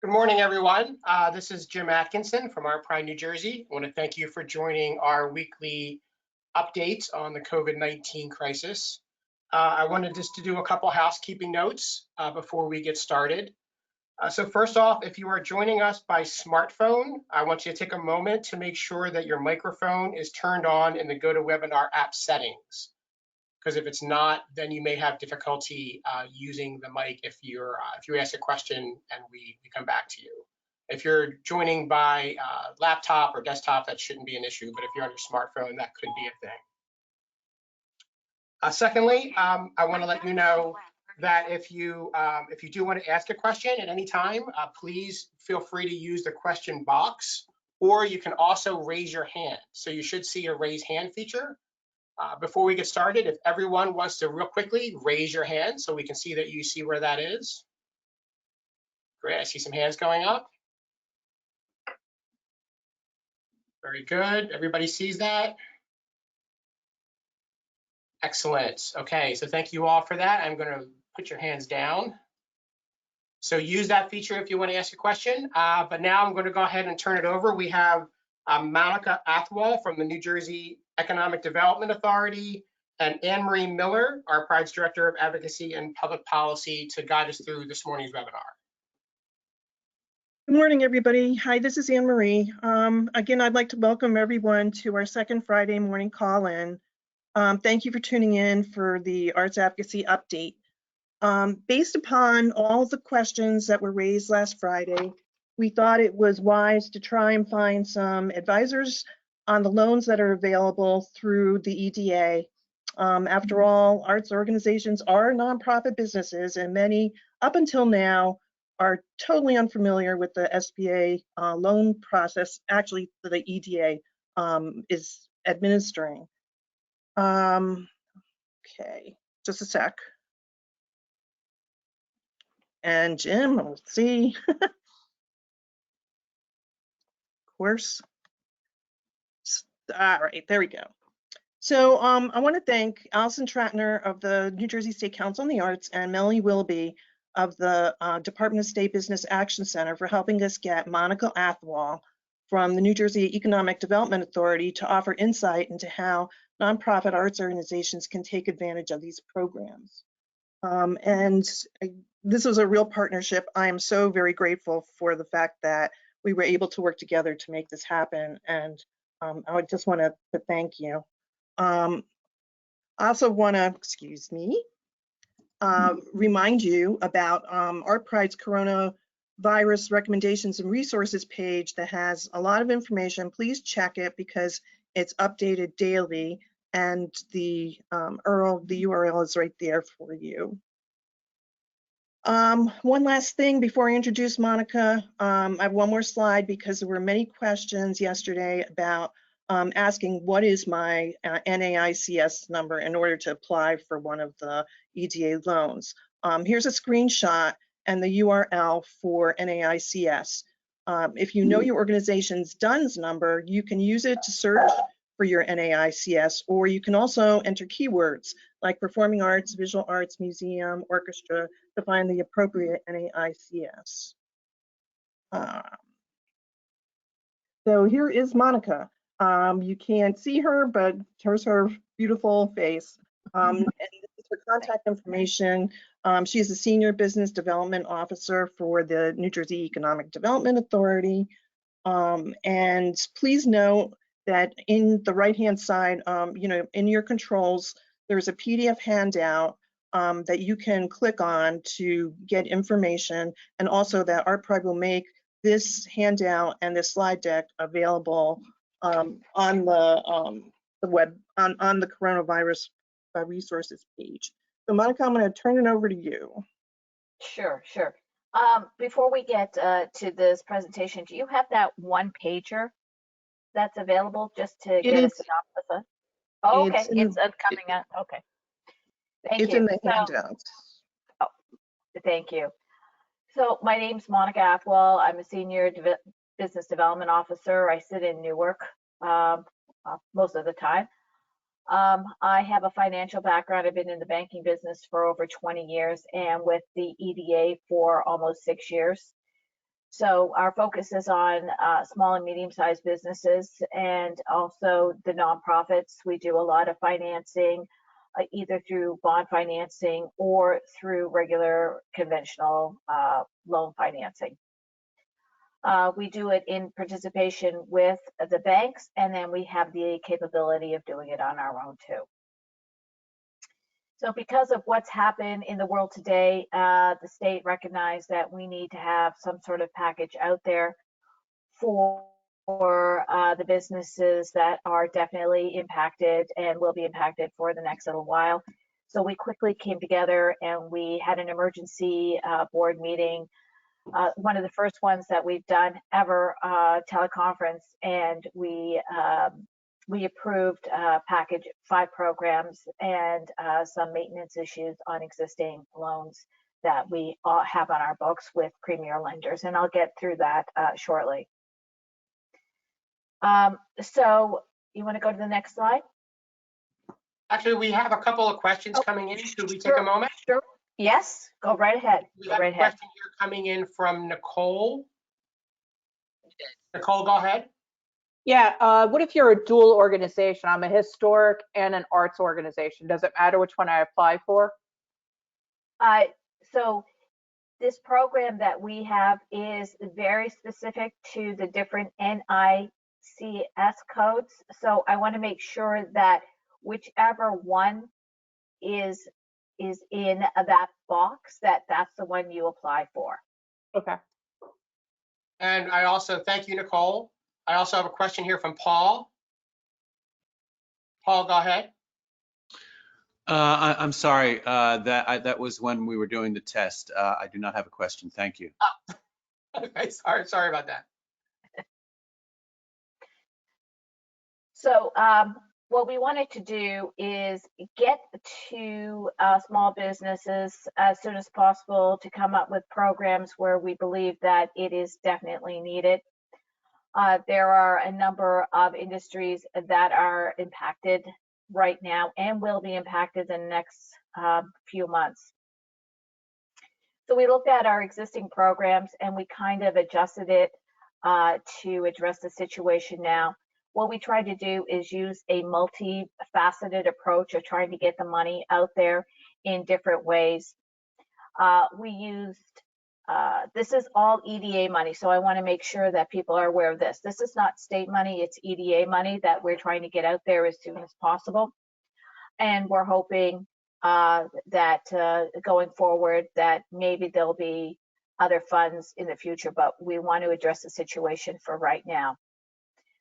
Good morning, everyone. This is Jim Atkinson from ArtPride, New Jersey. I want to thank you for joining our weekly updates on the COVID-19 crisis. I wanted just to do a couple housekeeping notes before we get started. So first off, if you are joining us by smartphone, I want you to take a moment to make sure that your microphone is turned on in the GoToWebinar app settings. Because if it's not, then you may have difficulty using the mic if you ask a question and we come back to you. If you're joining by laptop or desktop, that shouldn't be an issue, but if you're on your smartphone, that could be a thing. Secondly, I want to let you know that if you do want to ask a question at any time, please feel free to use the question box, or you can also raise your hand. So you should see a raise hand feature. Before we get started, if everyone wants to real quickly raise your hand so we can see that you see where that is. Great, I see some hands going up. Very good, everybody sees that? Excellent, okay, so thank you all for that. I'm gonna put your hands down. So use that feature if you want to ask a question, but now I'm gonna go ahead and turn it over. We have Monika Athwal from the New Jersey Economic Development Authority, and Anne-Marie Miller, ArtPride's Director of Advocacy and Public Policy, to guide us through this morning's webinar. Good morning, everybody. Hi, this is Anne-Marie. Again, I'd like to welcome everyone to our second Friday morning call-in. Thank you for tuning in for the Arts Advocacy Update. Based upon all of the questions that were raised last Friday, we thought it was wise to try and find some advisors on the loans that are available through the EDA. After all, arts organizations are nonprofit businesses, and many, up until now, are totally unfamiliar with the SBA loan process, actually, the EDA is administering. Okay, just a sec. And Jim, let's see. Of course. All right, there we go. So I want to thank Allison Tratner of the New Jersey State Council on the Arts and Melanie Willoughby of the Department of State Business Action Center for helping us get Monika Athwal from the New Jersey Economic Development Authority to offer insight into how nonprofit arts organizations can take advantage of these programs. This was a real partnership. I am so very grateful for the fact that we were able to work together to make this happen, and I would just want to thank you. I also want to, excuse me, remind you about ArtPride's coronavirus recommendations and resources page that has a lot of information. Please check it because it's updated daily, and the URL is right there for you. One last thing before I introduce Monika, I have one more slide because there were many questions yesterday about asking what is my NAICS number in order to apply for one of the EDA loans. Here's a screenshot and the URL for NAICS. If you know your organization's DUNS number, you can use it to search for your NAICS, or you can also enter keywords like performing arts, visual arts, museum, orchestra to find the appropriate NAICS. So here is Monika. You can't see her, but here's her beautiful face. And this is her contact information. She's a Senior Business Development Officer for the New Jersey Economic Development Authority. And please note that in the right-hand side, in your controls, there's a PDF handout that you can click on to get information, and also that ArtPride will make this handout and this slide deck available on the web, on the coronavirus resources page. So Monika, I'm going to turn it over to you. Sure. Before we get to this presentation, do you have that one pager that's available just to get a synopsis? Oh, okay, it's coming out. Okay. Thank you. It's in the handout. Oh, thank you. So my name's Monika Athwal. I'm a Senior Business Development Officer. I sit in Newark most of the time. I have a financial background. I've been in the banking business for over 20 years and with the EDA for almost 6 years. So our focus is on small and medium-sized businesses and also the nonprofits. We do a lot of financing, either through bond financing or through regular conventional loan financing. We do it in participation with the banks, and then we have the capability of doing it on our own too. So because of what's happened in the world today, the state recognized that we need to have some sort of package out there for the businesses that are definitely impacted and will be impacted for the next little while. So we quickly came together and we had an emergency board meeting, one of the first ones that we've done ever, teleconference, and we approved package 5 programs and some maintenance issues on existing loans that we have on our books with premier lenders, and I'll get through that shortly. So you want to go to the next slide? Actually, we have a couple of questions coming in. Could we take a moment? Sure. Yes, go right ahead. We have a question here coming in from Nicole. Nicole, go ahead. Yeah, what if you're a dual organization? I'm a historic and an arts organization. Does it matter which one I apply for? So this program that we have is very specific to the different NICS codes. So I want to make sure that whichever one is in that box, that's the one you apply for. Okay. And I also thank you, Nicole. I also have a question here from Paul. Paul, go ahead. I'm sorry, that was when we were doing the test. I do not have a question. Thank you. Okay, sorry about that. So what we wanted to do is get to small businesses as soon as possible to come up with programs where we believe that it is definitely needed. There are a number of industries that are impacted right now and will be impacted in the next few months. So we looked at our existing programs and we kind of adjusted it to address the situation now. What we tried to do is use a multifaceted approach of trying to get the money out there in different ways. We used, this is all EDA money, so I want to make sure that people are aware of this. This is not state money, it's EDA money that we're trying to get out there as soon as possible. And we're hoping that going forward that maybe there'll be other funds in the future, but we want to address the situation for right now.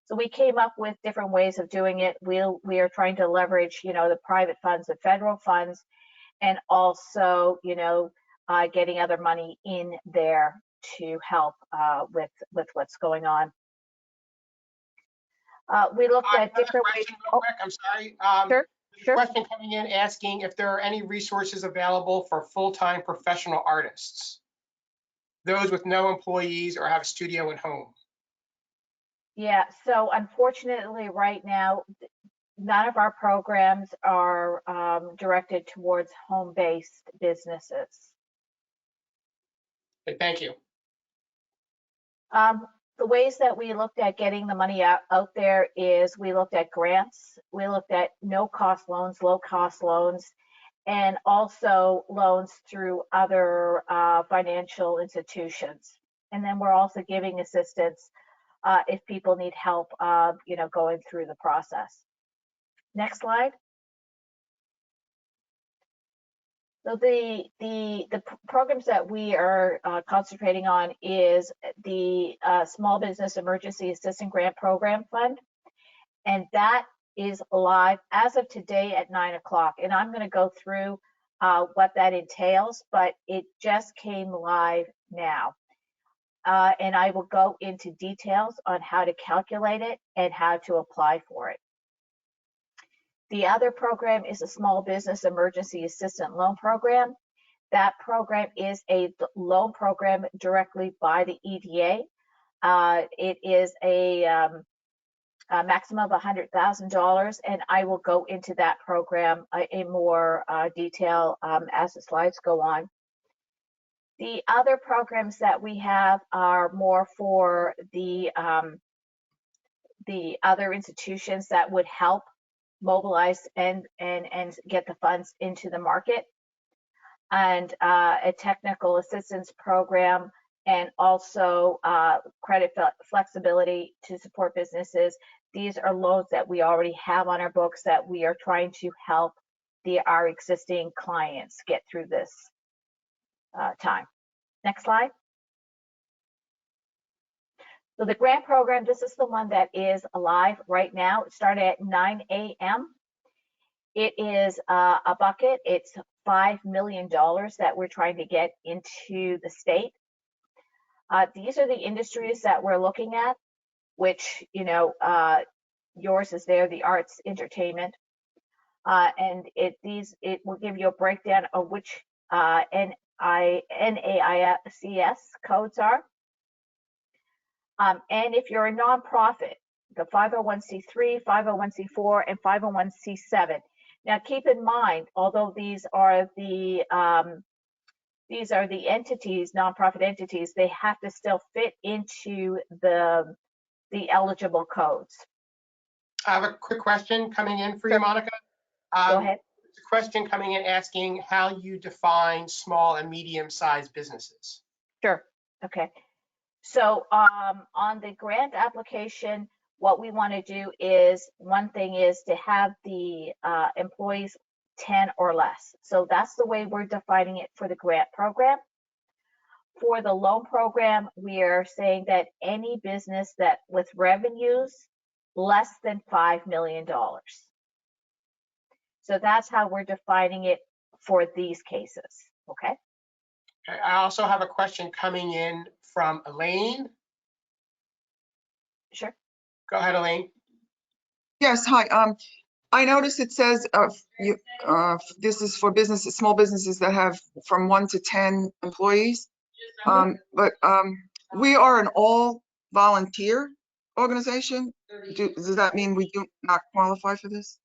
So we came up with different ways of doing it. We are trying to leverage, the private funds, the federal funds, and also, getting other money in there to help with what's going on. We looked at different ways. Real quick, I'm sorry. Sure. Question coming in asking if there are any resources available for full-time professional artists, those with no employees or have a studio at home. Yeah, so unfortunately right now, none of our programs are directed towards home-based businesses. Thank you. The ways that we looked at getting the money out there is we looked at grants, we looked at no-cost loans, low-cost loans, and also loans through other financial institutions. And then we're also giving assistance if people need help, going through the process. Next slide. So the programs that we are concentrating on is the Small Business Emergency Assistance Grant Program Fund, and that is live as of today at 9 o'clock. And I'm going to go through what that entails, but it just came live now. And I will go into details on how to calculate it and how to apply for it. The other program is a Small Business Emergency Assistance Loan Program. That program is a loan program directly by the EDA. It is a maximum of $100,000, and I will go into that program in more detail as the slides go on. The other programs that we have are more for the other institutions that would help mobilize and get the funds into the market, and a technical assistance program, and also credit flexibility to support businesses. These are loans that we already have on our books that we are trying to help our existing clients get through this time. Next slide. So the grant program, this is the one that is live right now. It started at 9 a.m. It is a bucket. It's $5 million that we're trying to get into the state. These are the industries that we're looking at, which, you know, yours is there, the arts, entertainment. And it will give you a breakdown of which NAICS codes are. And if you're a nonprofit, the 501c3, 501c4, and 501c7. Now, keep in mind, although these are the entities, nonprofit entities, they have to still fit into the eligible codes. I have a quick question coming in for you, Monika. Go ahead. It's a question coming in asking how you define small and medium-sized businesses. Sure. Okay. So on the grant application, what we want to do is, one thing is to have the employees 10 or less. So that's the way we're defining it for the grant program. For the loan program, we are saying that any business that with revenues less than $5 million. So that's how we're defining it for these cases. Okay. Okay. I also have a question coming in from Elaine. Sure. Go ahead, Elaine. Yes, hi. I noticed it says this is for businesses, small businesses that have from 1 to 10 employees. But we are an all volunteer organization. Does that mean we do not qualify for this?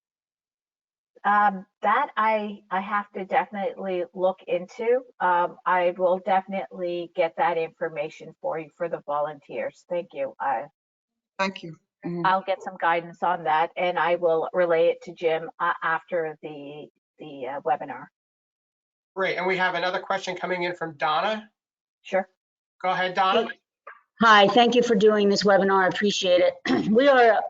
That I have to definitely look into. I will definitely get that information for you for the volunteers. Thank you. Thank you. Mm-hmm. I'll get some guidance on that, and I will relay it to Jim after the webinar. Great. And we have another question coming in from Donna. Sure. Go ahead, Donna. Hi, thank you for doing this webinar. I appreciate it. We are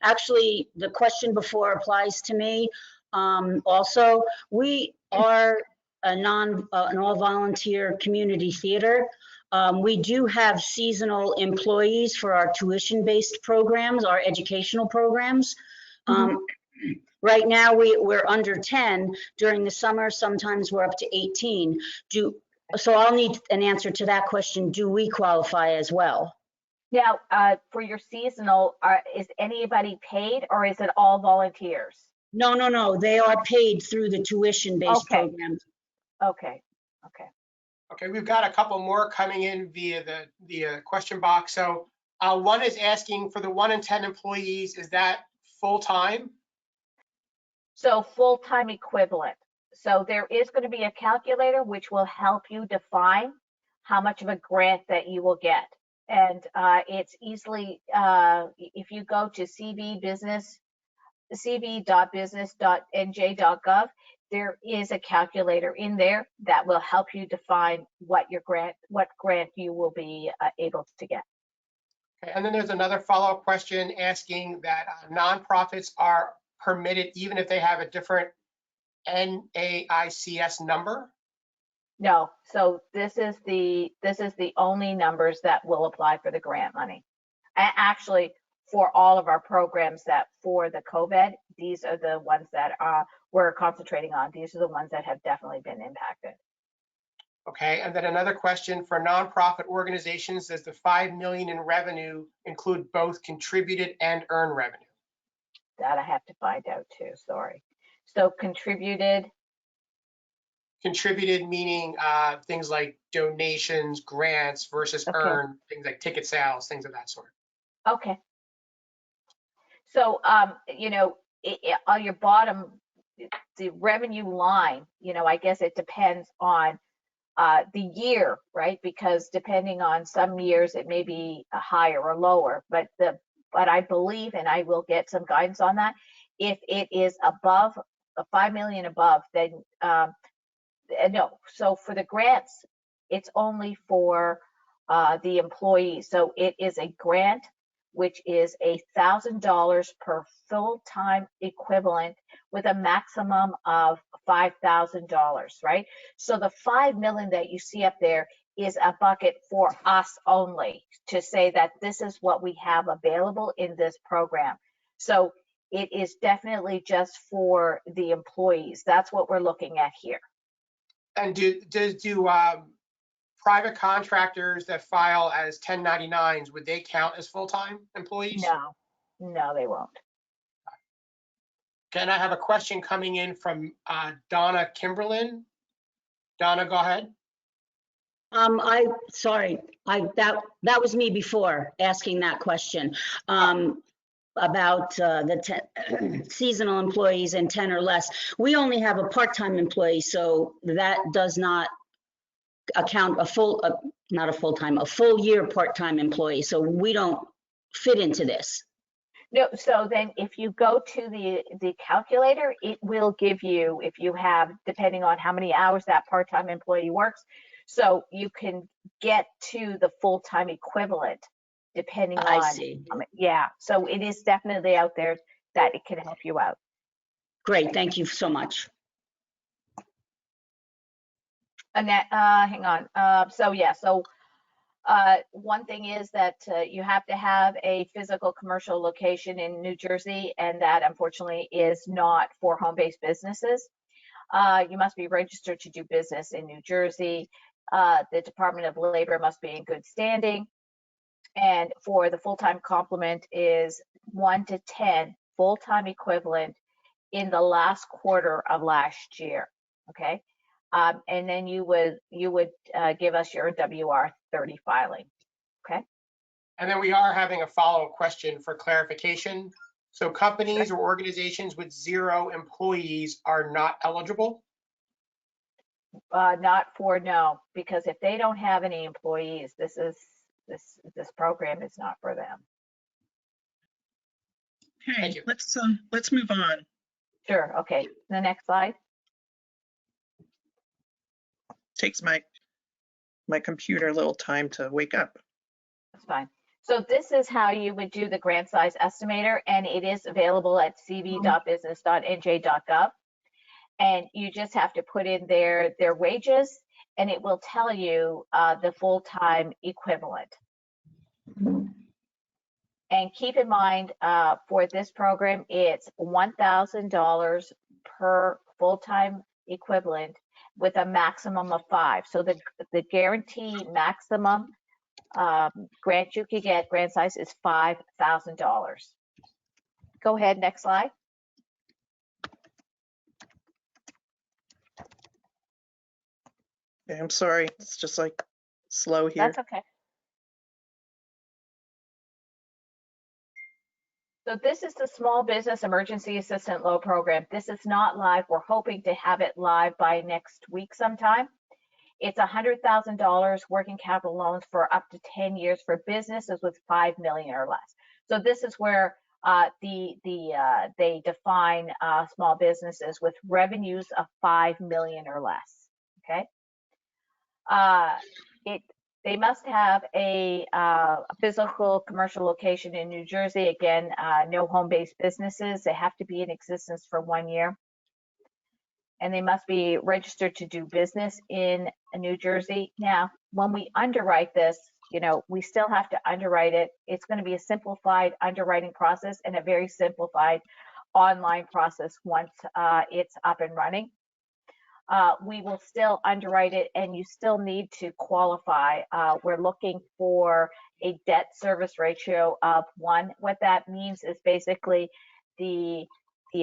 actually, the question before applies to me. Also, we are an all volunteer community theater. We do have seasonal employees for our tuition-based programs, our educational programs. Right now, we're under 10. During the summer, sometimes we're up to 18. So I'll need an answer to that question. Do we qualify as well? Now, for your seasonal, is anybody paid or is it all volunteers? No. They are paid through the tuition-based programs. Okay. Okay, we've got a couple more coming in via the question box. So one is asking for the 1 in 10 employees, is that full-time? So full-time equivalent. So there is going to be a calculator which will help you define how much of a grant that you will get. And it's easily, if you go to cv.business.nj.gov, there is a calculator in there that will help you define what grant you will be able to get. Okay, and then there's another follow-up question asking that nonprofits are permitted even if they have a different NAICS number? No, so this is the only numbers that will apply for the grant money. Actually, for all of our programs that for the COVID, these are the ones that we're concentrating on. These are the ones that have definitely been impacted. Okay, and then another question for nonprofit organizations, does the $5 million in revenue include both contributed and earned revenue? That I have to find out too, sorry. So contributed meaning things like donations, grants versus earned, things like ticket sales, things of that sort. Okay. So, you know, on your bottom, the revenue line, you know, I guess it depends on the year, right? Because depending on some years, it may be higher or lower, but I believe, and I will get some guidance on that, if it is above 5 million above, then no. So for the grants, it's only for the employees. So it is a grant, which is $1,000 per full-time equivalent with a maximum of $5,000, right? So the 5 million that you see up there is a bucket for us only to say that this is what we have available in this program. So it is definitely just for the employees. That's what we're looking at here. And do private contractors that file as 1099s, would they count as full-time employees? No, they won't. Okay, and I have a question coming in from Donna Kimberlin. Donna, go ahead. Sorry, that was me before asking that question. About the seasonal employees and 10 or less. We only have a part-time employee, so that does not account a full year part-time employee. So we don't fit into this. No, so then if you go to the calculator, it will give you, if you have, depending on how many hours that part-time employee works, so you can get to the full-time equivalent depending on. I see. Yeah, so it is definitely out there that it can help you out. Great, thank you so much. Annette, hang on. One thing is that you have to have a physical commercial location in New Jersey, and that unfortunately is not for home-based businesses. You must be registered to do business in New Jersey. The Department of Labor must be in good standing. And for the full-time complement is 1 to 10 full-time equivalent in the last quarter of last year. Okay. And then you would give us your WR-30 filing. Okay. And then we are having a follow-up question for clarification. So companies or organizations with 0 employees are not eligible? Not for, no, because if they don't have any employees, this program is not for them. Okay, let's move on. Sure. Okay. The next slide. Takes my computer a little time to wake up. That's fine. So this is how you would do the grant size estimator, and it is available at cv.business.nj.gov. And you just have to put in their wages, and it will tell you the full-time equivalent. And keep in mind, for this program, it's $1,000 per full-time equivalent with a maximum of 5. So the guaranteed maximum grant you could get, grant size, is $5,000. Go ahead, next slide. Okay, I'm sorry, it's just like slow here. That's okay. So this is the Small Business Emergency Assistant Loan Program. This is not live. We're hoping to have it live by next week sometime. It's $100,000 working capital loans for up to 10 years for businesses with 5 million or less. So this is where they define small businesses with revenues of 5 million or less. Okay. They must have a physical commercial location in New Jersey. Again, no home-based businesses. They have to be in existence for 1 year. And they must be registered to do business in New Jersey. Now, when we underwrite this, we still have to underwrite it. It's going to be a simplified underwriting process and a very simplified online process once it's up and running. We will still underwrite it, and you still need to qualify. We're looking for a debt service ratio of 1. What that means is basically the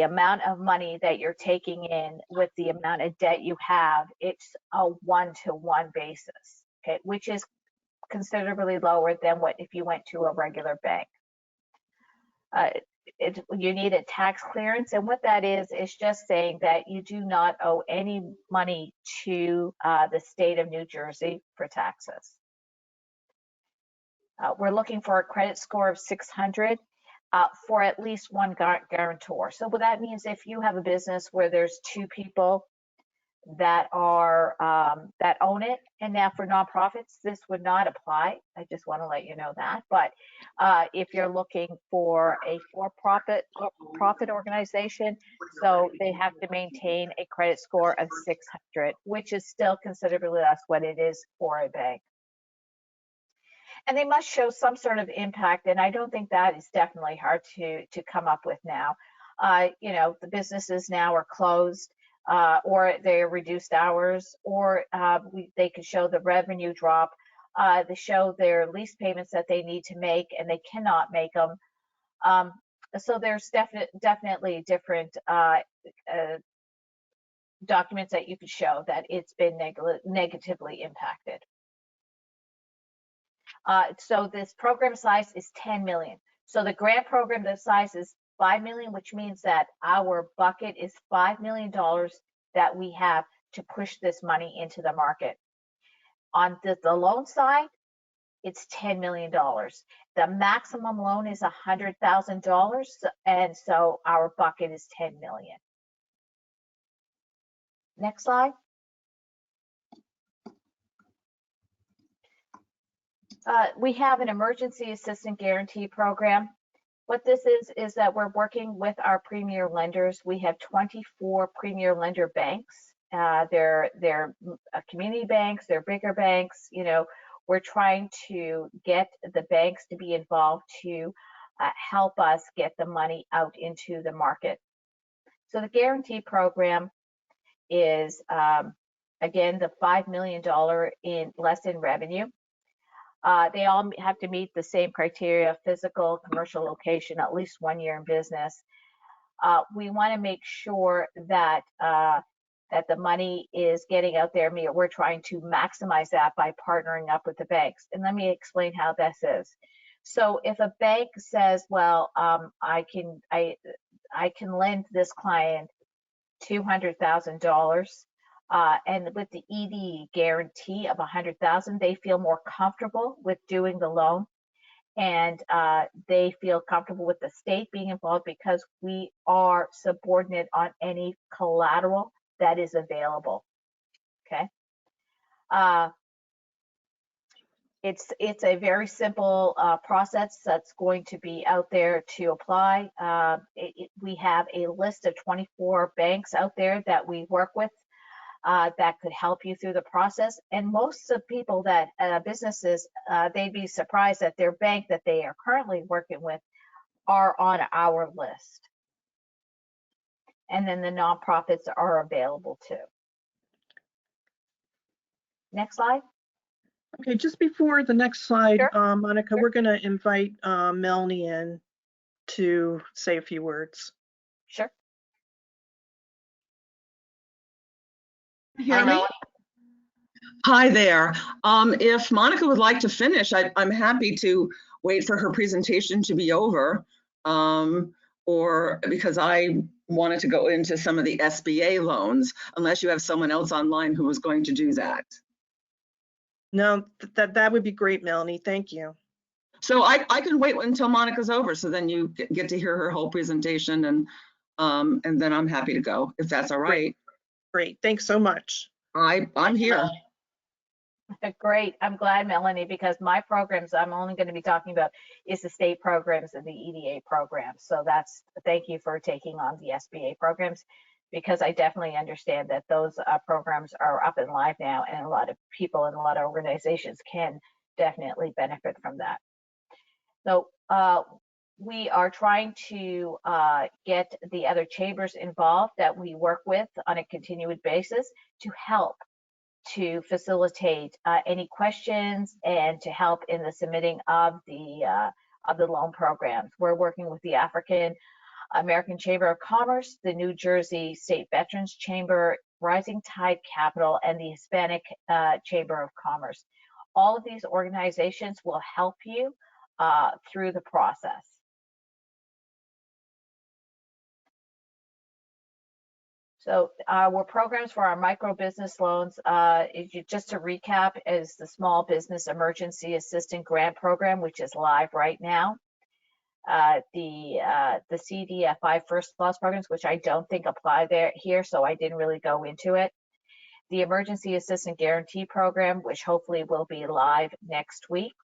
amount of money that you're taking in with the amount of debt you have. It's a 1-to-1 basis, okay, which is considerably lower than what if you went to a regular bank. you need a tax clearance, and what that is just saying that you do not owe any money to the state of New Jersey for taxes. We're looking for a credit score of 600 for at least one guarantor. So what that means, if you have a business where there's two people that are that own it, and now for nonprofits this would not apply. I just want to let you know that. But if you're looking for a for-profit organization, so they have to maintain a credit score of 600, which is still considerably less what it is for a bank. And they must show some sort of impact, and I don't think that is definitely hard to come up with now. You know, the businesses now are closed, or they're reduced hours, or they can show the revenue drop. They show their lease payments that they need to make, and they cannot make them. So there's definitely different documents that you could show that it's been negatively impacted. So this program size is 10 million. So the grant program, the size is 5 million, which means that our bucket is $5 million that we have to push this money into the market. On the loan side, it's $10 million. The maximum loan is $100,000, and so our bucket is 10 million. Next slide. We have an emergency assistance guarantee program. What this is that we're working with our premier lenders. We have 24 premier lender banks. They're community banks, they're bigger banks. You know, we're trying to get the banks to be involved to help us get the money out into the market. So the guarantee program is, again, the $5 million less in revenue. They all have to meet the same criteria: physical, commercial location, at least 1 year in business. We want to make sure that that the money is getting out there. We're trying to maximize that by partnering up with the banks. And let me explain how this is. So if a bank says, well, I can lend this client $200,000, and with the ED guarantee of $100,000, they feel more comfortable with doing the loan, and they feel comfortable with the state being involved because we are subordinate on any collateral that is available. Okay. It's a very simple process that's going to be out there to apply. We have a list of 24 banks out there that we work with that could help you through the process. And most of people that businesses, they'd be surprised that their bank that they are currently working with are on our list. And then the nonprofits are available too. Next slide. Okay, just before the next slide, Sure. Monika, Sure. we're going to invite Melanie in to say a few words. Sure. Hear me? Hi there. If Monika would like to finish, I'm happy to wait for her presentation to be over, or because I wanted to go into some of the SBA loans, unless you have someone else online who was going to do that. No, that would be great, Melanie. Thank you. So I can wait until Monika's over, so then you get to hear her whole presentation, and then I'm happy to go, if that's all right. Great. Thanks so much. I'm here. Great. I'm glad, Melanie, because my programs I'm only going to be talking about is the state programs and the EDA programs. So thank you for taking on the SBA programs, because I definitely understand that those programs are up and live now, and a lot of people and a lot of organizations can definitely benefit from that. So we are trying to get the other chambers involved that we work with on a continued basis to help to facilitate any questions and to help in the submitting of the loan programs. We're working with the African American Chamber of Commerce, the New Jersey State Veterans Chamber, Rising Tide Capital, and the Hispanic Chamber of Commerce. All of these organizations will help you through the process. So our programs for our micro business loans, just to recap, is the Small Business Emergency Assistance Grant Program, which is live right now. The CDFI First Plus programs, which I don't think apply here, so I didn't really go into it. The Emergency Assistance Guarantee Program, which hopefully will be live next week.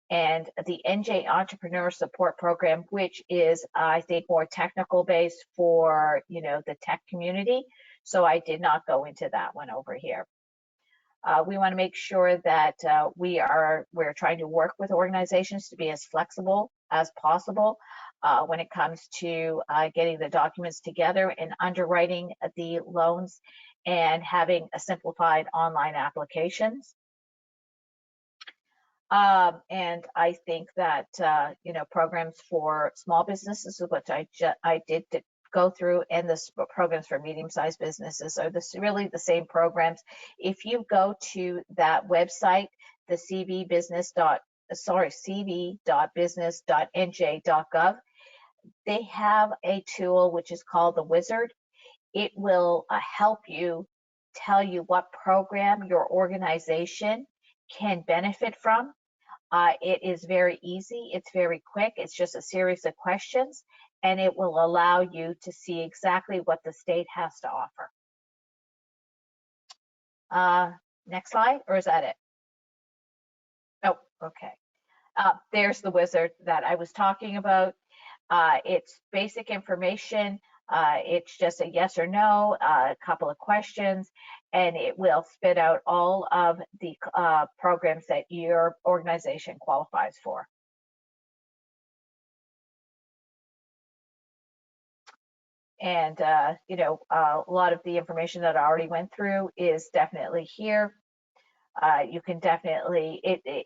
And the NJ Entrepreneur Support Program, which is, I think, more technical based for, the tech community. So I did not go into that one over here. We want to make sure that we're trying to work with organizations to be as flexible as possible when it comes to getting the documents together and underwriting the loans and having a simplified online applications. And I think that, programs for small businesses, which I did go through, and the programs for medium-sized businesses are really the same programs. If you go to that website, the cv.business.nj.gov, they have a tool which is called the Wizard. It will help you tell you what program your organization can benefit from. It is very easy, it's very quick, it's just a series of questions, and it will allow you to see exactly what the state has to offer. Next slide, or is that it? Oh, okay. There's the Wizard that I was talking about. It's basic information. It's just a yes or no, a couple of questions, and it will spit out all of the programs that your organization qualifies for. And, a lot of the information that I already went through is definitely here. You can definitely,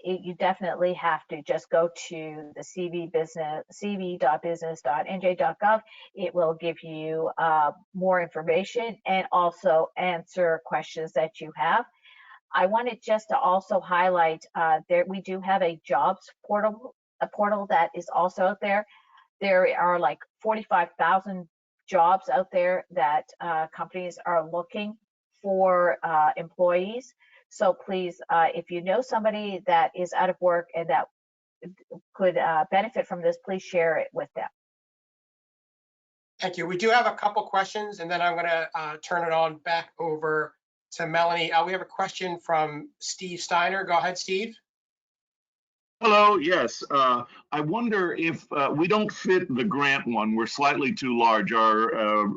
you definitely have to just go to the cv.business.nj.gov. It will give you more information and also answer questions that you have. I wanted just to also highlight that we do have a jobs portal, that is also out there. There are like 45,000 jobs out there that companies are looking for employees. So please, if you know somebody that is out of work and that could benefit from this, please share it with them. Thank you. We do have a couple questions, and then I'm going to turn it on back over to Melanie. We have a question from Steve Steiner. Go ahead, Steve. Hello, yes. I wonder if we don't fit the grant one. We're slightly too large. Our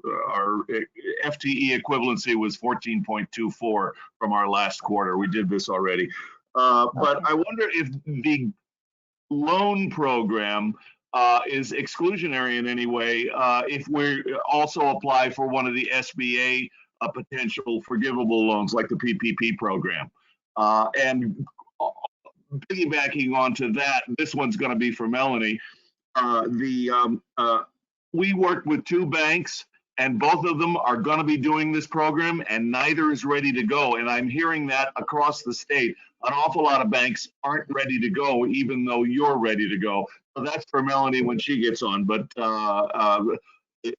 FTE equivalency was 14.24 from our last quarter. We did this already. But I wonder if the loan program is exclusionary in any way if we also apply for one of the SBA potential forgivable loans like the PPP program. And piggybacking onto that, this one's going to be for Melanie. We worked with two banks, and both of them are going to be doing this program, and neither is ready to go. And I'm hearing that across the state, an awful lot of banks aren't ready to go, even though you're ready to go. So that's for Melanie when she gets on. But if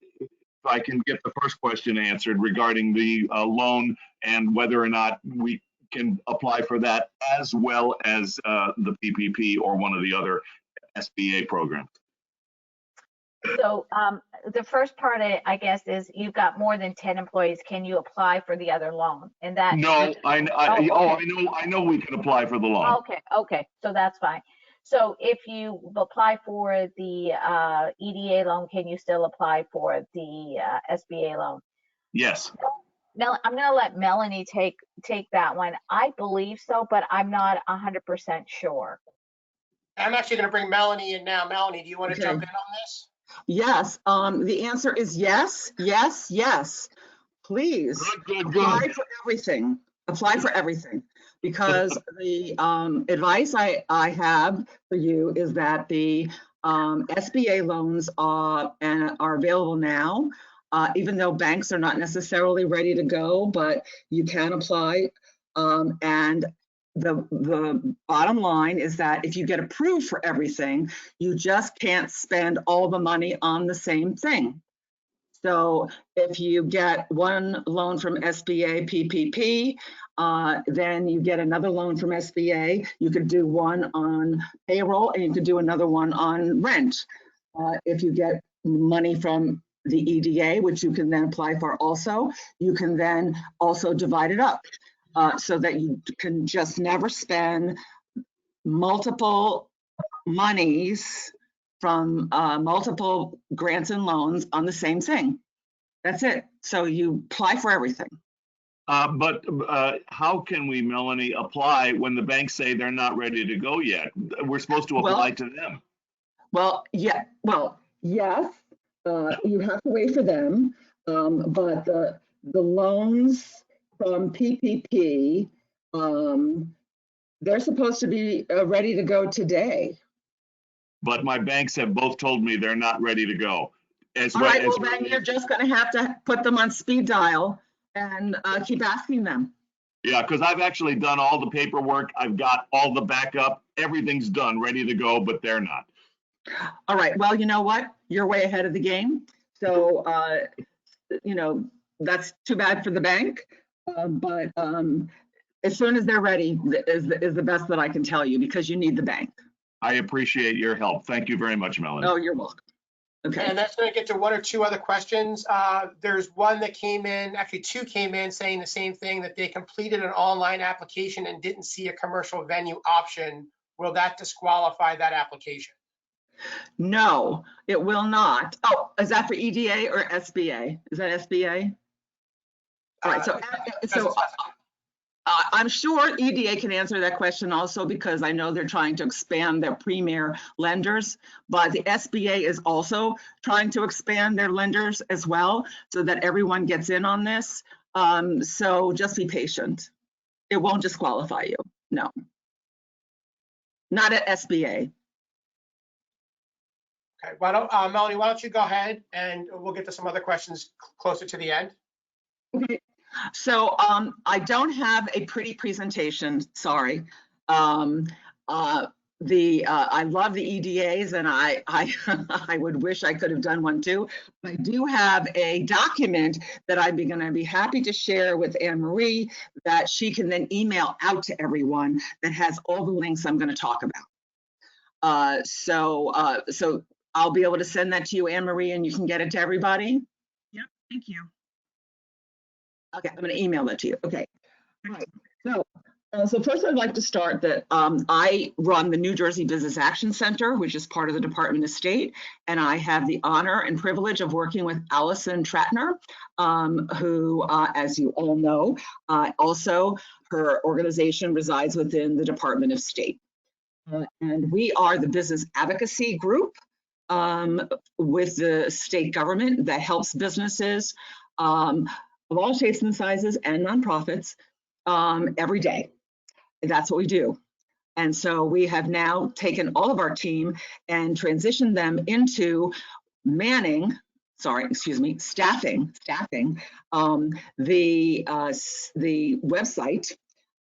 I can get the first question answered regarding the loan and whether or not we can apply for that as well as the PPP or one of the other SBA programs. So the first part, I guess, is you've got more than 10 employees. Can you apply for the other loan? And that. No, I know we can apply for the loan. Okay, so that's fine. So if you apply for the EDA loan, can you still apply for the SBA loan? Yes. I'm going to let Melanie take that one. I believe so, but I'm not 100% sure. I'm actually going to bring Melanie in now. Melanie, do you want to jump in on this? Yes, the answer is yes, yes, yes. Please Good. apply for everything. Apply for everything, because the advice I have for you is that the SBA loans are available now. Even though banks are not necessarily ready to go, but you can apply. And the bottom line is that if you get approved for everything, you just can't spend all the money on the same thing. So if you get one loan from SBA PPP, then you get another loan from SBA. You could do one on payroll and you could do another one on rent. If you get money from the EDA, which you can then apply for also, you can then also divide it up so that you can just never spend multiple monies from multiple grants and loans on the same thing. That's it. So you apply for everything. But how can we, Melanie, apply when the banks say they're not ready to go yet? We're supposed to apply to them. Well, yeah. Well, yes. You have to wait for them. But the loans from PPP, they're supposed to be ready to go today. But my banks have both told me they're not ready to go. All right, well, then you're just going to have to put them on speed dial and keep asking them. Yeah, because I've actually done all the paperwork. I've got all the backup. Everything's done, ready to go, but they're not. All right, well, you know what? You're way ahead of the game. So, you know, that's too bad for the bank. But as soon as they're ready is the best that I can tell you, because you need the bank. I appreciate your help. Thank you very much, Melanie. Oh, you're welcome. Okay. And that's going to get to one or two other questions. There's one that came in, actually two came in saying the same thing, that they completed an online application and didn't see a commercial venue option. Will that disqualify that application? No, it will not. Oh, is that for EDA or SBA? Is that SBA? All right, so I'm sure EDA can answer that question also, because I know they're trying to expand their premier lenders, but the SBA is also trying to expand their lenders as well, so that everyone gets in on this. So just be patient. It won't disqualify you, no. Not at SBA. Okay, Melanie, why don't you go ahead and we'll get to some other questions closer to the end. Okay. So I don't have a pretty presentation, sorry. I love the EDAs, and I would wish I could have done one too. I do have a document that I'm going to be happy to share with Anne Marie that she can then email out to everyone, that has all the links I'm going to talk about. So I'll be able to send that to you, Anne Marie, and you can get it to everybody. Yep, thank you. Okay, I'm going to email that to you. Okay. All right. So first, I'd like to start that I run the New Jersey Business Action Center, which is part of the Department of State, and I have the honor and privilege of working with Allison Tratner, who, as you all know, also her organization resides within the Department of State. And we are the business advocacy group with the state government that helps businesses of all shapes and sizes and nonprofits every day. That's what we do. And so we have now taken all of our team and transitioned them into staffing the website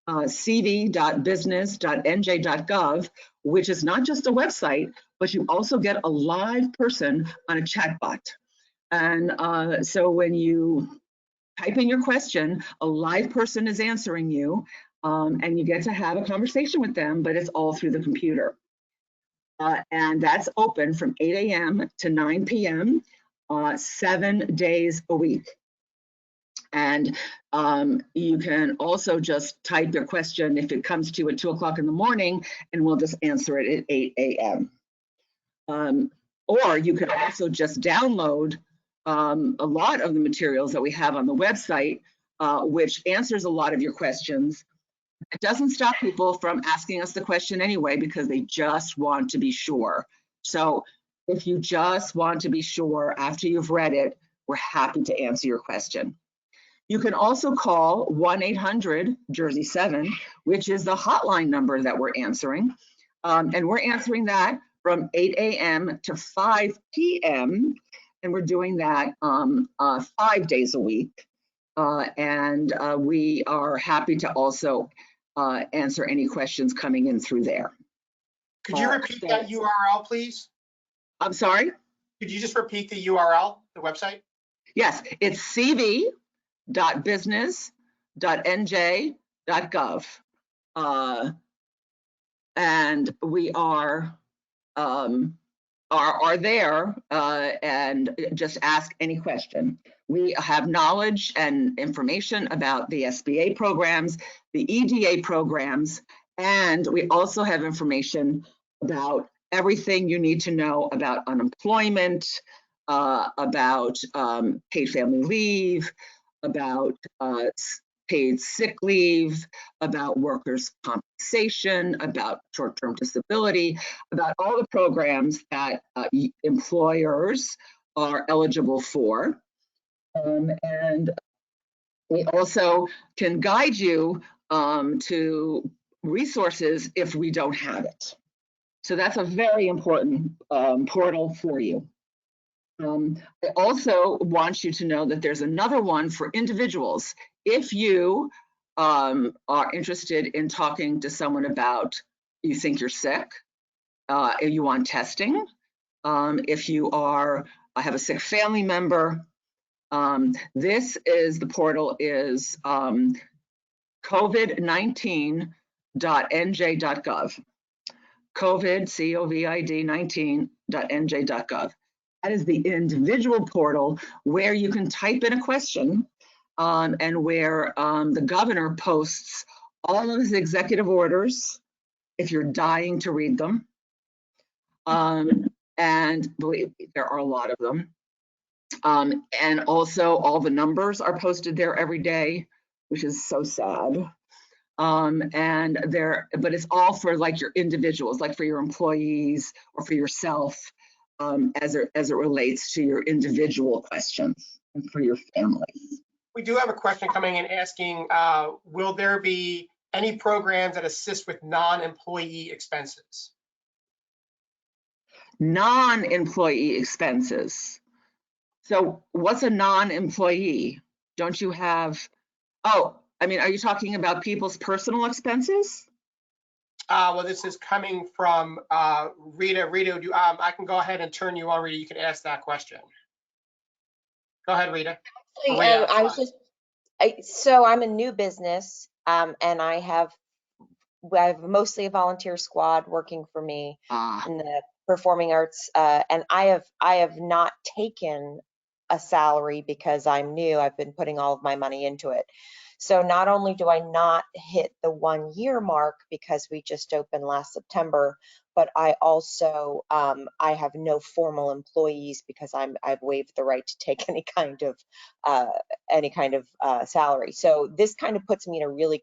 cv.business.nj.gov, which is not just a website, but you also get a live person on a chatbot. And so when you type in your question, a live person is answering you, and you get to have a conversation with them, but it's all through the computer. And that's open from 8 a.m. to 9 p.m., 7 days a week. And you can also just type your question if it comes to you at 2 o'clock in the morning, and we'll just answer it at 8 a.m. Or you can also just download a lot of the materials that we have on the website, which answers a lot of your questions. It doesn't stop people from asking us the question anyway, because they just want to be sure. So if you just want to be sure after you've read it, we're happy to answer your question. You can also call 1-800-JERSEY-7, which is the hotline number that we're answering. And we're answering that from 8 a.m. to 5 p.m. And we're doing that 5 days a week. And we are happy to also answer any questions coming in through there. Could you repeat that URL, please? I'm sorry? Could you just repeat the URL, the website? Yes, it's cv.business.nj.gov. And we are there and just ask any question. We have knowledge and information about the SBA programs, the EDA programs, and we also have information about everything you need to know about unemployment, about paid family leave, about paid sick leave, about workers' compensation, about short-term disability, about all the programs that employers are eligible for. And we also can guide you to resources if we don't have it. So that's a very important portal for you. I also want you to know that there's another one for individuals. If you are interested in talking to someone about you think you're sick, if you want testing, if you have a sick family member, this is the portal is covid19.nj.gov. COVID, COVID 19.nj.gov. That is the individual portal where you can type in a question and where the governor posts all of his executive orders if you're dying to read them. And believe me, there are a lot of them. And also all the numbers are posted there every day, which is so sad. But it's all for like your individuals, like for your employees or for yourself, as it relates to your individual questions and for your families. We do have a question coming in asking, will there be any programs that assist with non-employee expenses? Non-employee expenses. So what's a non-employee? Don't you have, oh, I mean, are you talking about people's personal expenses? Well, this is coming from Rita. Rita, I can go ahead and turn you on, Rita. You can ask that question. Go ahead, Rita. So I'm a new business, and I have mostly a volunteer squad working for me in the performing arts, and I have not taken a salary because I'm new. I've been putting all of my money into it. So not only do I not hit the 1 year mark because we just opened last September, but I also I have no formal employees because I've waived the right to take any kind of salary. So this kind of puts me in a really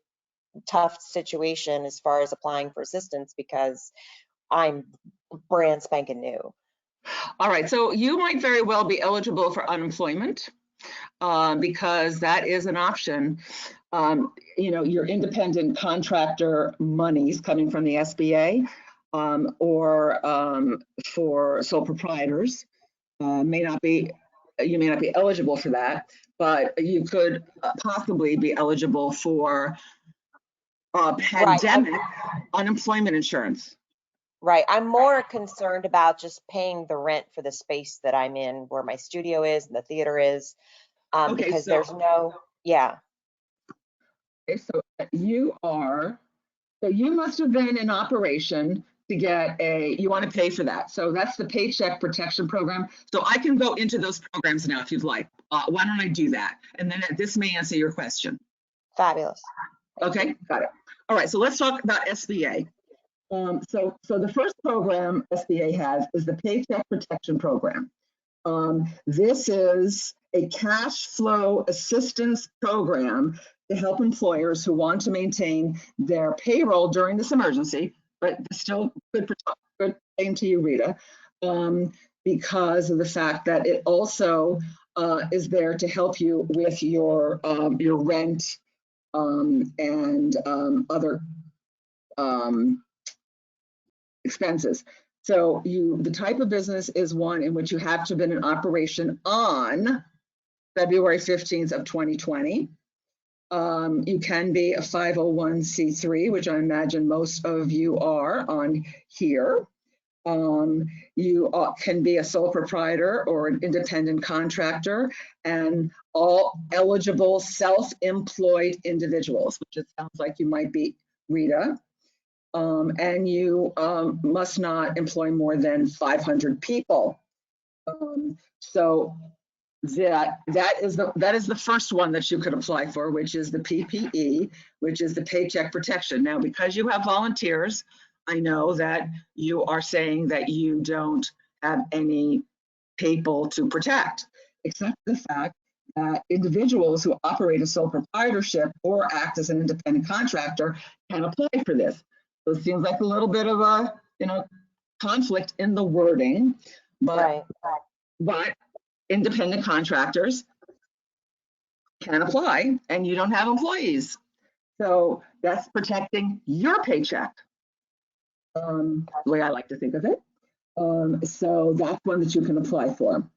tough situation as far as applying for assistance because I'm brand spanking new. All right, so you might very well be eligible for unemployment because that is an option. Your independent contractor monies coming from the SBA or for sole proprietors you may not be eligible for that, but you could possibly be eligible for pandemic unemployment insurance. Right. I'm more concerned about just paying the rent for the space that I'm in, where my studio is and the theater is, because there's no, yeah. Okay, so you must have been in operation to get you want to pay for that. So that's the Paycheck Protection Program. So I can go into those programs now if you'd like. Why don't I do that? And then this may answer your question. Fabulous. Okay, got it. All right, so let's talk about SBA. So the first program SBA has is the Paycheck Protection Program. This is a cash flow assistance program to help employers who want to maintain their payroll during this emergency, but still good thing to you, Rita, because of the fact that it also is there to help you with your rent and other expenses. So the type of business is one in which you have to have been in operation on February 15th of 2020. You can be a 501c3, which I imagine most of you are on here. You can be a sole proprietor or an independent contractor, and all eligible self-employed individuals, which it sounds like you might be, Rita. And you must not employ more than 500 people. So that is the first one that you could apply for, which is the PPE, which is the Paycheck Protection. Now, because you have volunteers, I know that you are saying that you don't have any people to protect, except the fact that individuals who operate a sole proprietorship or act as an independent contractor can apply for this. So it seems like a little bit of a, conflict in the wording, but independent contractors can apply and you don't have employees. So that's protecting your paycheck, the way I like to think of it. So that's one that you can apply for.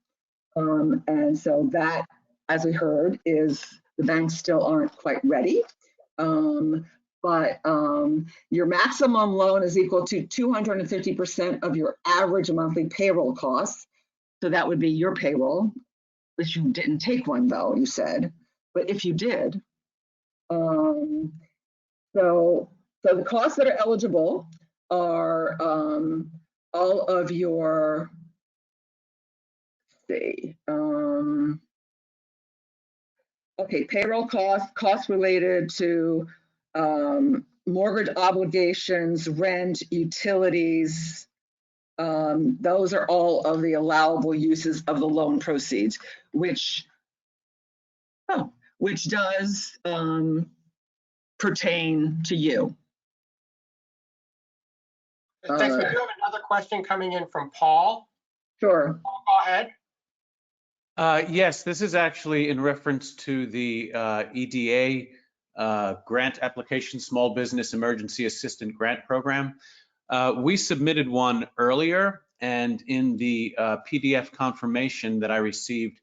And so that, as we heard, is the banks still aren't quite ready. But your maximum loan is equal to 250% of your average monthly payroll costs. So that would be your payroll, which you didn't take one though, you said. But if you did, so the costs that are eligible are all of your, payroll costs related to mortgage obligations, rent, utilities. Those are all of the allowable uses of the loan proceeds, which does pertain to you. Thanks. We do have another question coming in from Paul. Sure. Paul, go ahead. Yes, this is actually in reference to the EDA grant application, Small Business Emergency Assistance Grant Program. We submitted one earlier, and in the PDF confirmation that I received,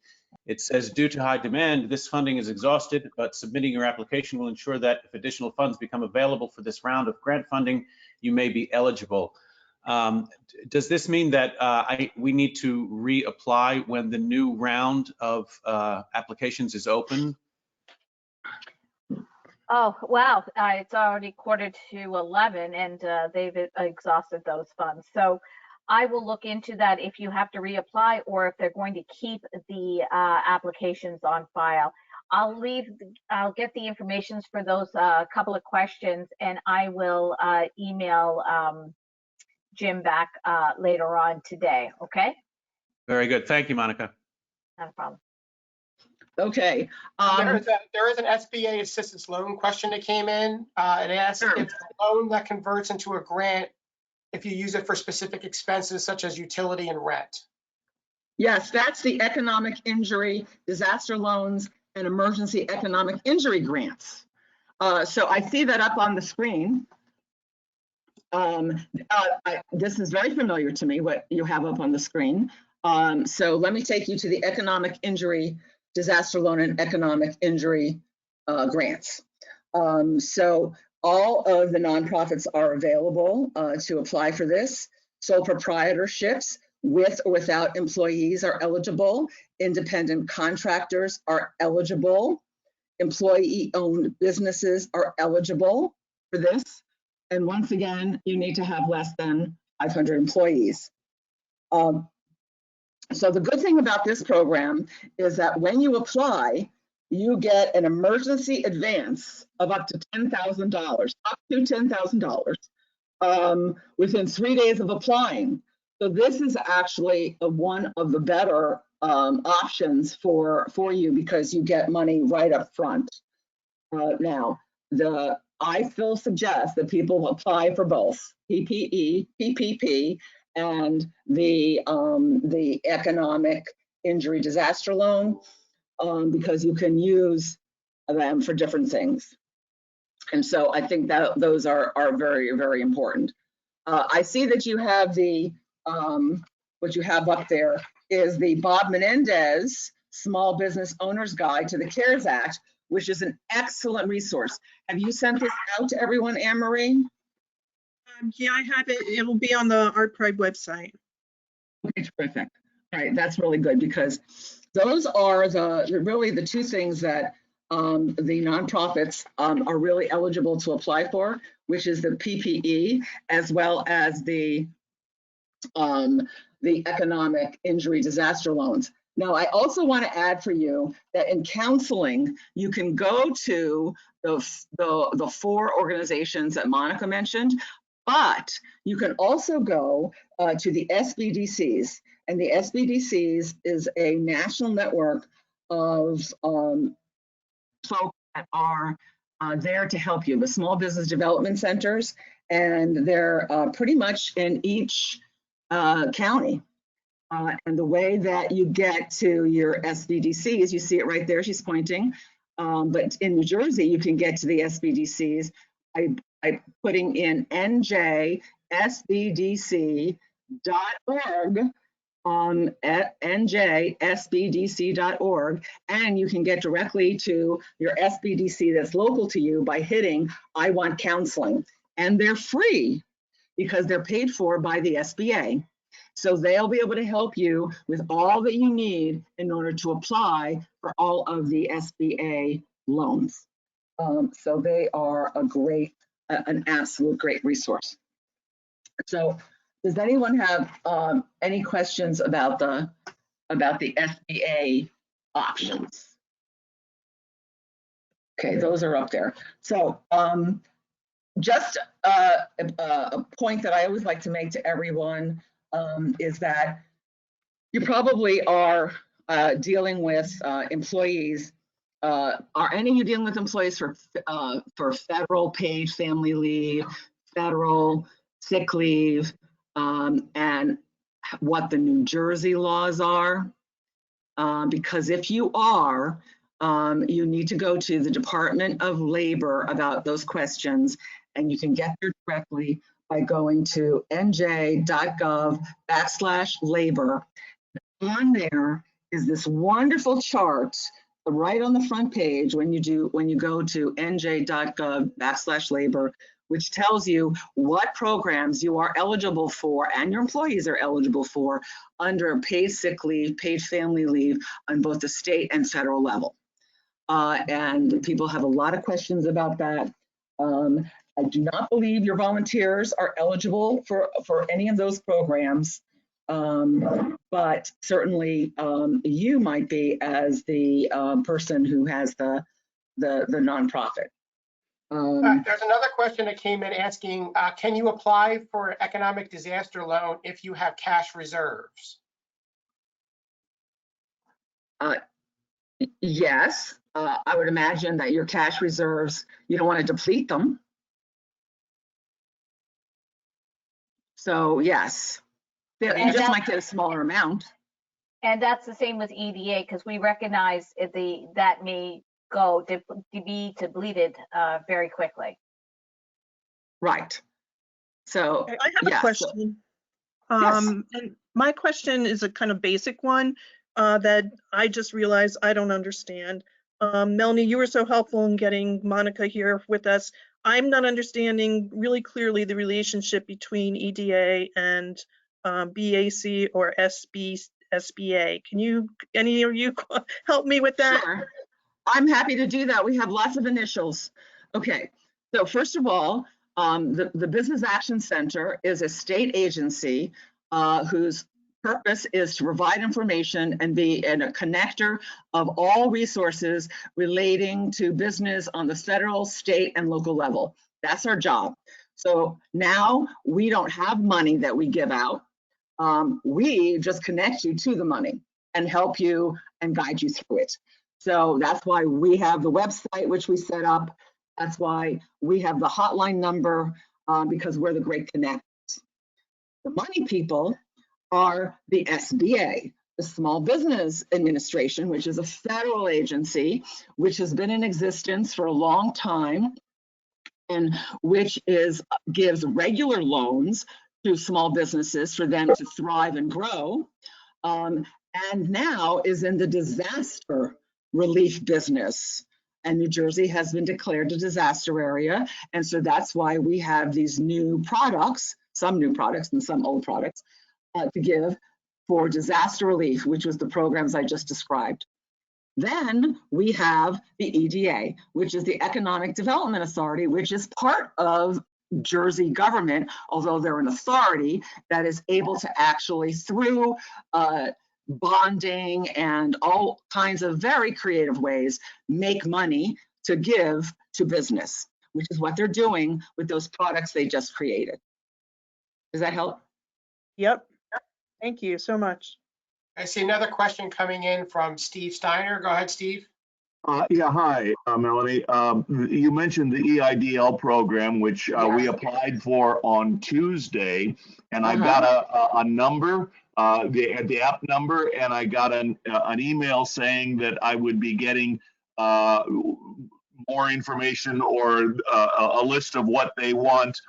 it says, due to high demand, this funding is exhausted, but submitting your application will ensure that if additional funds become available for this round of grant funding, you may be eligible. Does this mean that we need to reapply when the new round of applications is open? Oh, wow. It's already 11:15 and they've exhausted those funds. So I will look into that if you have to reapply or if they're going to keep the applications on file. I'll get the information for those couple of questions, and I will email Jim back later on today, okay? Very good. Thank you, Monica. Not a problem. Okay. There is an SBA assistance loan question that came in. It asks if the loan that converts into a grant, if you use it for specific expenses such as utility and rent. Yes, that's the economic injury, disaster loans, and emergency economic injury grants. So I see that up on the screen. This is very familiar to me, what you have up on the screen. So let me take you to the economic injury, disaster loan, and economic injury grants. So all of the nonprofits are available to apply for this. Sole proprietorships with or without employees are eligible. Independent contractors are eligible. Employee-owned businesses are eligible for this. And once again, you need to have less than 500 employees. So the good thing about this program is that when you apply, you get an emergency advance of up to $10,000, up to $10,000 within 3 days of applying. So this is actually one of the better options for you because you get money right up front. Now, I still suggest that people apply for both PPP, and the economic injury disaster loan because you can use them for different things. And so I think that those are very, very important. I see that you have what you have up there is the Bob Menendez Small Business Owner's Guide to the CARES Act, which is an excellent resource. Have you sent this out to everyone, Anne Marie? Yeah, I have it. It'll be on the ArtPride website. Okay, terrific. All right, that's really good because those are really the two things that the nonprofits are really eligible to apply for, which is the PPE as well as the economic injury disaster loans. Now, I also want to add for you that in counseling, you can go to the 4 organizations that Monica mentioned, but you can also go to the SBDCs. And the SBDCs is a national network of folks that are there to help you, the small business development centers, and they're pretty much in each county. And the way that you get to your SBDC is, you see it right there, she's pointing. But in New Jersey, you can get to the SBDCs by putting in njsbdc.org, at njsbdc.org, and you can get directly to your SBDC that's local to you by hitting I want counseling. And they're free because they're paid for by the SBA. So they'll be able to help you with all that you need in order to apply for all of the SBA loans. So they are an absolute great resource. So does anyone have any questions about the SBA options? Okay, those are up there. So just a point that I always like to make to everyone is that you probably are dealing with employees. Are any of you dealing with employees for federal paid family leave, federal sick leave, and what the New Jersey laws are? Because if you are, you need to go to the Department of Labor about those questions, and you can get there directly by going to nj.gov/labor. On there is this wonderful chart right on the front page when you go to nj.gov/labor, which tells you what programs you are eligible for and your employees are eligible for under paid sick leave, paid family leave on both the state and federal level. And people have a lot of questions about that. I do not believe your volunteers are eligible for any of those programs, but certainly you might be as the person who has the nonprofit. There's another question that came in asking, can you apply for an economic disaster loan if you have cash reserves? Yes, I would imagine that your cash reserves, you don't want to deplete them. So yes, you just might get a smaller amount. And that's the same with EDA, because we recognize that may go be depleted very quickly. Right. So I have a question. Yes. And my question is a kind of basic one that I just realized I don't understand. Melanie, you were so helpful in getting Monika here with us. I'm not understanding really clearly the relationship between EDA and BAC or SBA. Can any of you help me with that? Sure. I'm happy to do that. We have lots of initials. Okay, so first of all, the Business Action Center is a state agency whose purpose is to provide information and be a connector of all resources relating to business on the federal, state, and local level. That's our job. So now we don't have money that we give out. We just connect you to the money and help you and guide you through it. So that's why we have the website, which we set up. That's why we have the hotline number, because we're the great connectors. The money people are the SBA, the Small Business Administration, which is a federal agency, which has been in existence for a long time, and which gives regular loans to small businesses for them to thrive and grow, and now is in the disaster relief business. and New Jersey has been declared a disaster area. And so that's why we have these new products, some new products and some old products, to give for disaster relief, which was the programs I just described. Then we have the EDA, which is the Economic Development Authority, which is part of Jersey government, although they're an authority that is able to actually, through bonding and all kinds of very creative ways, make money to give to business, which is what they're doing with those products they just created. Does that help? Yep. Thank you so much. I see another question coming in from Steve Steiner. Go ahead, Steve. Yeah, hi, Melanie. You mentioned the EIDL program, which we applied for on Tuesday, and I got a number, the app number, and I got an email saying that I would be getting more information or a list of what they want.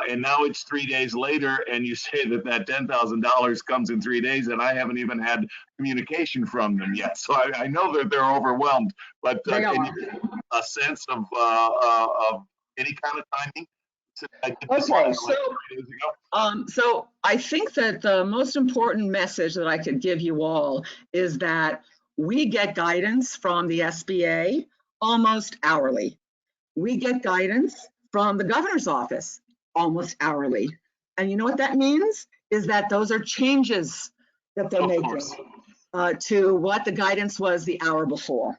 And now it's 3 days later, and you say that $10,000 comes in 3 days, and I haven't even had communication from them yet. So I know that they're overwhelmed, but can you give a sense of any kind of timing? Okay, so I think that the most important message that I could give you all is that we get guidance from the SBA almost hourly. We get guidance from the governor's office almost hourly. And you know what that means? Is that those are changes that they're making to what the guidance was the hour before.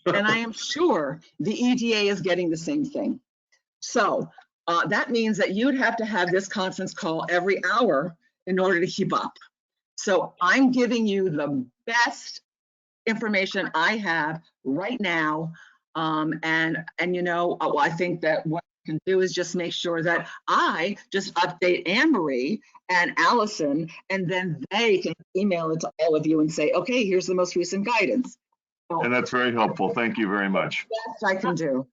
And I am sure the EDA is getting the same thing. So that means that you'd have to have this conference call every hour in order to keep up. So I'm giving you the best information I have right now. And you know, I think that what can do is just make sure that I just update Anne Marie and Allison, and then they can email it to all of you and say, okay, here's the most recent guidance. So, and that's very helpful. Thank you very much. Best I can do.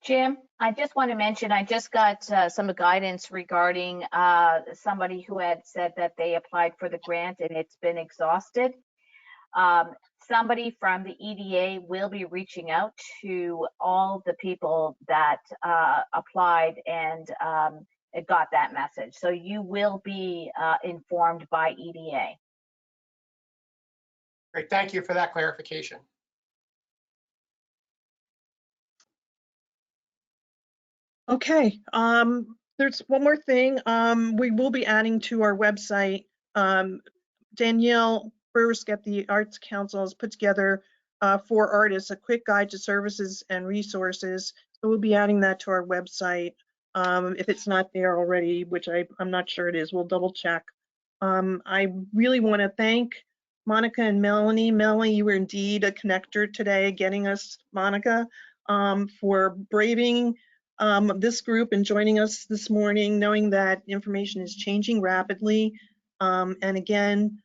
Jim, I just want to mention, I just got some guidance regarding somebody who had said that they applied for the grant and it's been exhausted. Somebody from the EDA will be reaching out to all the people that applied and got that message. So you will be informed by EDA. Great, thank you for that clarification. Okay, there's one more thing. We will be adding to our website. Danielle Bursk at the Arts Council has put together for artists a quick guide to services and resources. So we'll be adding that to our website. If it's not there already, which I'm not sure it is, we'll double check. I really want to thank Monika and Melanie. Melanie, you were indeed a connector today, getting us Monika, for braving this group and joining us this morning, knowing that information is changing rapidly. And again,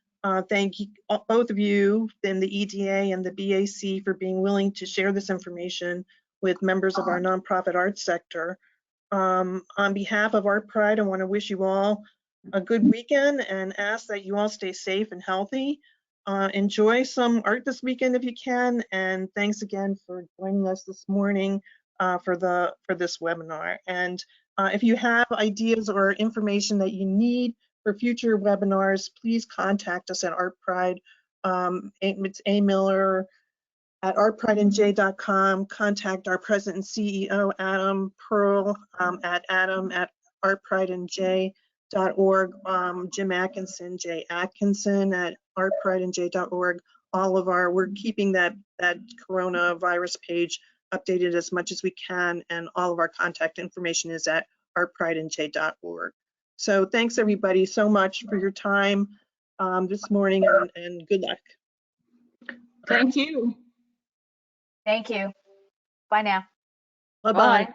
thank you, both of you in the EDA and the BAC for being willing to share this information with members of our nonprofit arts sector. On behalf of ArtPride, I want to wish you all a good weekend and ask that you all stay safe and healthy. Enjoy some art this weekend if you can, and thanks again for joining us this morning for this webinar. And if you have ideas or information that you need for future webinars, please contact us at ArtPride. It's A. Miller at artprideandj.com. Contact our president and CEO, Adam Pearl, at artprideandj.org. Jim Atkinson, J. Atkinson at artprideandj.org. We're keeping that coronavirus page updated as much as we can, and all of our contact information is at artprideandj.org. So thanks everybody so much for your time this morning, and good luck. Thank you. Thank you. Bye now. Bye-bye.